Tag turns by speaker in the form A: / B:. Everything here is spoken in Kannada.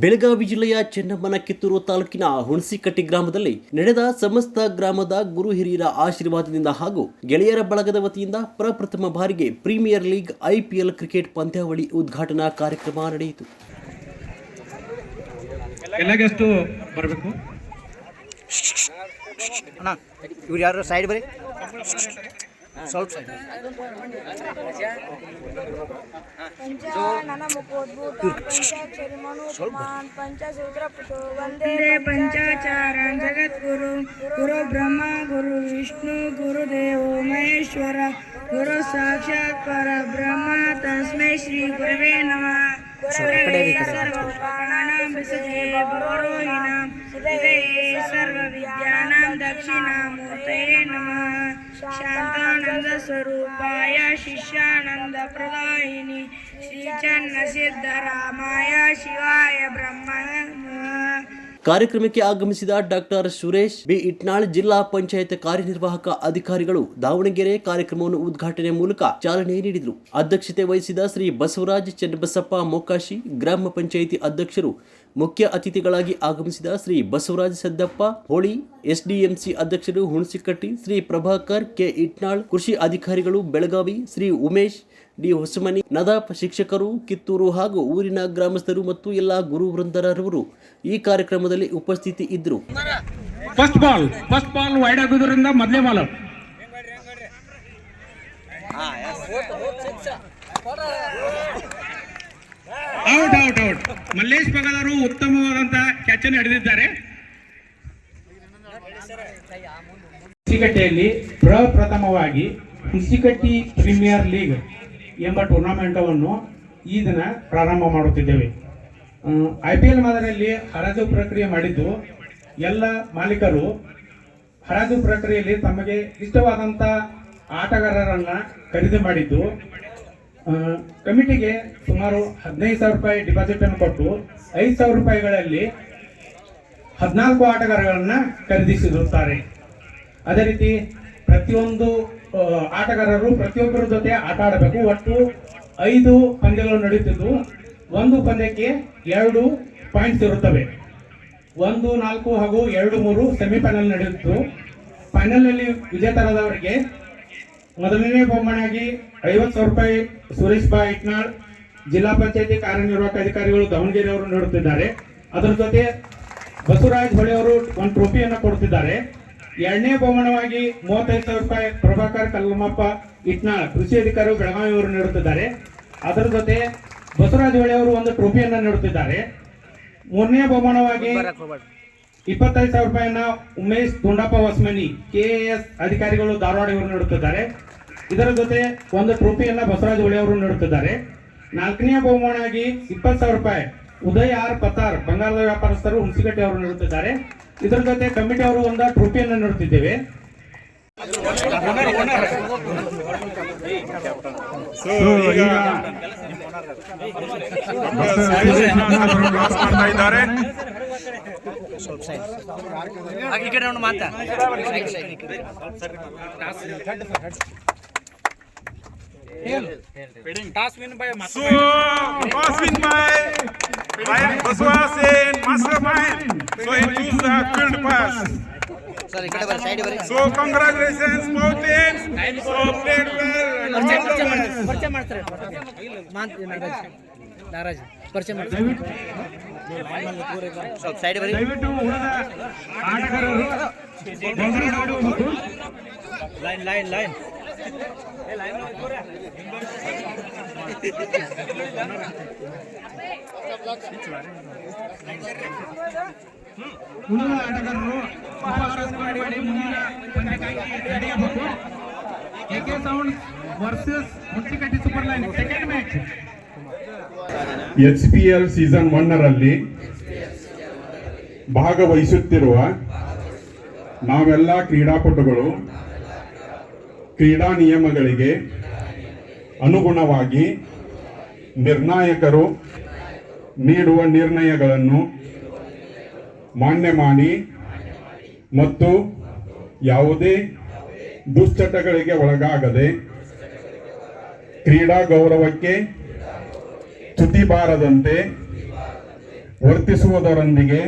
A: ಬೆಳಗಾವಿ ಜಿಲ್ಲೆಯ ಚೆನ್ನಮ್ಮನ ಕಿತ್ತೂರು ತಾಲೂಕಿನ ಹುಣಸಿಕಟ್ಟಿ ಗ್ರಾಮದಲ್ಲಿ ನಡೆದ ಸಮಸ್ತ ಗ್ರಾಮದ ಗುರು ಹಿರಿಯರ ಆಶೀರ್ವಾದದಿಂದ ಹಾಗೂ ಗೆಳೆಯರ ಬಳಗದ ವತಿಯಿಂದ ಪ್ರಪ್ರಥಮ ಬಾರಿಗೆ ಪ್ರೀಮಿಯರ್ ಲೀಗ್ IPL ಕ್ರಿಕೆಟ್ ಪಂದ್ಯಾವಳಿ ಉದ್ಘಾಟನಾ ಕಾರ್ಯಕ್ರಮ ನಡೆಯಿತು.
B: पंचाचारण जगद्गुरु गुरु ब्रह्मा गुरु विष्णु गुरुदेवो महेश्वर गुरु साक्षात् परब्रह्म तस्मै श्री गुरवे नमः. सर्वकाणां विषये भवरोहिणां हृदये सर्वविद्यानां दक्षिणामूर्तये नमः. शांतानंद स्वरूपाय शिष्यानंद प्रदायिनी श्रीचन्न सिद्धरामाय शिवाय ब्रह्मणे नमः.
A: ಕಾರ್ಯಕ್ರಮಕ್ಕೆ ಆಗಮಿಸಿದ ಡಾಕ್ಟರ್ ಸುರೇಶ್ ಬಿ ಇಟ್ನಾಳ್ ಜಿಲ್ಲಾ ಪಂಚಾಯತ್ ಕಾರ್ಯನಿರ್ವಾಹಕ ಅಧಿಕಾರಿಗಳು ದಾವಣಗೆರೆ ಕಾರ್ಯಕ್ರಮವನ್ನು ಉದ್ಘಾಟನೆ ಮೂಲಕ ಚಾಲನೆ ನೀಡಿದರು. ಅಧ್ಯಕ್ಷತೆ ವಹಿಸಿದ ಶ್ರೀ ಬಸವರಾಜ್ ಚನ್ನಬಸಪ್ಪ ಮೊಕಾಶಿ, ಗ್ರಾಮ ಪಂಚಾಯಿತಿ ಅಧ್ಯಕ್ಷರು, ಮುಖ್ಯ ಅತಿಥಿಗಳಾಗಿ ಆಗಮಿಸಿದ ಶ್ರೀ ಬಸವರಾಜ್ ಸದ್ದಪ್ಪ ಹೋಳಿ, SDMC ಅಧ್ಯಕ್ಷರು ಹುಣಸಿಕಟ್ಟಿ ಶ್ರೀ ಪ್ರಭಾಕರ್ ಕೆ ಇಟ್ನಾಳ್, ಕೃಷಿ ಅಧಿಕಾರಿಗಳು ಬೆಳಗಾವಿ ಶ್ರೀ ಉಮೇಶ್ ಡಿ ಹೊಸಮನಿ, ನದಾಫ್ ಶಿಕ್ಷಕರು ಕಿತ್ತೂರು ಹಾಗೂ ಊರಿನ ಗ್ರಾಮಸ್ಥರು ಮತ್ತು ಎಲ್ಲ ಗುರು ವೃಂದರವರು ಈ ಕಾರ್ಯಕ್ರಮದಲ್ಲಿ ಉಪಸ್ಥಿತಿ ಇದ್ದರು.
C: ಫಸ್ಟ್ ಬಾಲ್ ವೈಡ್ ಆಗೋದ್ರಿಂದ ಮೊದಲೇ ಬಾಲ್ ಔಟ್. ಮಲ್ಲೇಶ್ ಪಗದವರು ಉತ್ತಮವಾದಂತಹ ಕ್ಯಾಚ್ ಅನ್ನು ಹಿಡಿದಿದ್ದಾರೆ. ಹುಣಸಿಕಟ್ಟಿಯಲ್ಲಿ ಪ್ರಪ್ರಥಮವಾಗಿ ಹುಣಸಿಕಟ್ಟಿ ಪ್ರೀಮಿಯರ್ ಲೀಗ್ ಎಂಬ ಟೂರ್ನಮೆಂಟ್ ಅನ್ನು ಈ ದಿನ ಪ್ರಾರಂಭ ಮಾಡುತ್ತಿದ್ದೇವೆ. IPL ಮಾದರಿಯಲ್ಲಿ ಹರಾಜು ಪ್ರಕ್ರಿಯೆ ಮಾಡಿದ್ದು ಎಲ್ಲ ಮಾಲೀಕರು ಹರಾಜು ಪ್ರಕ್ರಿಯೆಯಲ್ಲಿ ತಮಗೆ ಇಷ್ಟವಾದಂಥ ಆಟಗಾರರನ್ನ ಖರೀದಿ ಮಾಡಿದ್ದು ಕಮಿಟಿಗೆ ಸುಮಾರು 15,000 ರೂಪಾಯಿ ಡಿಪಾಸಿಟ್ ಅನ್ನು ಕೊಟ್ಟು 5,000 ರೂಪಾಯಿಗಳಲ್ಲಿ 14 ಆಟಗಾರರನ್ನ ಖರೀದಿಸಿರುತ್ತಾರೆ. ಅದೇ ರೀತಿ ಪ್ರತಿಯೊಂದು ಆಟಗಾರರು ಪ್ರತಿಯೊಬ್ಬರ ಜೊತೆ ಆಟ ಆಡಬೇಕು. ಒಟ್ಟು 5 ಪಂದ್ಯಗಳು ನಡೆಯುತ್ತಿದ್ದು ಒಂದು ಪಂದ್ಯಕ್ಕೆ 2 ಪಾಯಿಂಟ್ಸ್ ಇರುತ್ತವೆ. 1, 4 ಹಾಗೂ 2, 3 ಸೆಮಿಫೈನಲ್ ನಡೆಯಿತು. ಫೈನಲ್ನಲ್ಲಿ ವಿಜೇತರಾದವರಿಗೆ ಮೊದಲನೇ ಬಹುಮಾನಾಗಿ 50,000 ರೂಪಾಯಿ ಸುರೇಶ್ ಬಾ ಇಟ್ನಾಳ್, ಜಿಲ್ಲಾ ಪಂಚಾಯತಿ ಕಾರ್ಯನಿರ್ವಾಹಕ ಅಧಿಕಾರಿಗಳು ದಾವಣಗೆರೆ ಅವರು ನೀಡುತ್ತಿದ್ದಾರೆ. ಅದರ ಜೊತೆ ಬಸವರಾಜ್ ಹೊಳೆ ಅವರು ಒಂದು ಟ್ರೋಫಿಯನ್ನು ಕೊಡುತ್ತಿದ್ದಾರೆ. ಎರಡನೇ ಬಹುಮಾನವಾಗಿ 35,000 ರೂಪಾಯಿ ಪ್ರಭಾಕರ್ ಕಲ್ಲಮಪ್ಪ ಇಟ್ನಾಳ್, ಕೃಷಿ ಅಧಿಕಾರಿಗಳು ಬೆಳಗಾವಿ ಅವರು ನೀಡುತ್ತಿದ್ದಾರೆ. ಅದರ ಜೊತೆ ಬಸವರಾಜ್ ಹೊಳೆ ಅವರು ಒಂದು ಟ್ರೋಫಿಯನ್ನು ನೀಡುತ್ತಿದ್ದಾರೆ. ಮೂರನೇ ಬಹುಮಾನವಾಗಿ 25,000 ರೂಪಾಯಿಯನ್ನ ಉಮೇಶ್ ದುಂಡಪ್ಪ ಹೊಸಮನಿ, KAS ಅಧಿಕಾರಿಗಳು ಧಾರವಾಡ ಇವರು ನೀಡುತ್ತಿದ್ದಾರೆ. ಇದರ ಜೊತೆ ಒಂದು ಟ್ರೋಫಿಯನ್ನ ಬಸವರಾಜ್ ಹೊಳೆ ಅವರು ನೀಡುತ್ತಿದ್ದಾರೆ. ನಾಲ್ಕನೇ ಬಹುಮಾನವಾಗಿ 20,000 ರೂಪಾಯಿ ಉದಯ್ R ಪತಾರ್, ಬಂಗಾರದ ವ್ಯಾಪಾರಸ್ಥರು, ಹುಣಸಿಕಟ್ಟಿ ಅವರು ನೀಡುತ್ತಿದ್ದಾರೆ. ಇದರ ಜೊತೆ ಕಮಿಟಿ ಅವರು ಒಂದು ಟ್ರೋಫಿಯನ್ನು ನೀಡುತ್ತಿದ್ದೇವೆ.
D: Toss win by Baswas in mastermind. So he choose the field pass. So congratulations both teams. So played well. Line.
C: ಉಳಿದ ಆಟಗಾರರು ಮಾಡಿ ಮುಂದಿನ ಪಂದ್ಯಕ್ಕಾಗಿ ರೆಡಿಯಾಗಬೇಕು. AK Sounds versus Hunasikatti super line second match.
E: HPL season 1 ರಲ್ಲಿ ಭಾಗವಹಿಸುತ್ತಿರುವ ನಾವೆಲ್ಲ ಕ್ರೀಡಾಪಟುಗಳು ಕ್ರೀಡಾ ನಿಯಮಗಳಿಗೆ ಅನುಗುಣವಾಗಿ ನಿರ್ಣಾಯಕರು ನೀಡುವ ನಿರ್ಣಯಗಳನ್ನು ಮಾನ್ಯ ಮಾಡಿ ಮತ್ತು ಯಾವುದೇ ದುಶ್ಚಟಗಳಿಗೆ ಒಳಗಾಗದೆ ಕ್ರೀಡಾ ಗೌರವಕ್ಕೆ ಚ್ಯುತಿ ಬಾರದಂತೆ ವರ್ತಿಸುವುದರೊಂದಿಗೆ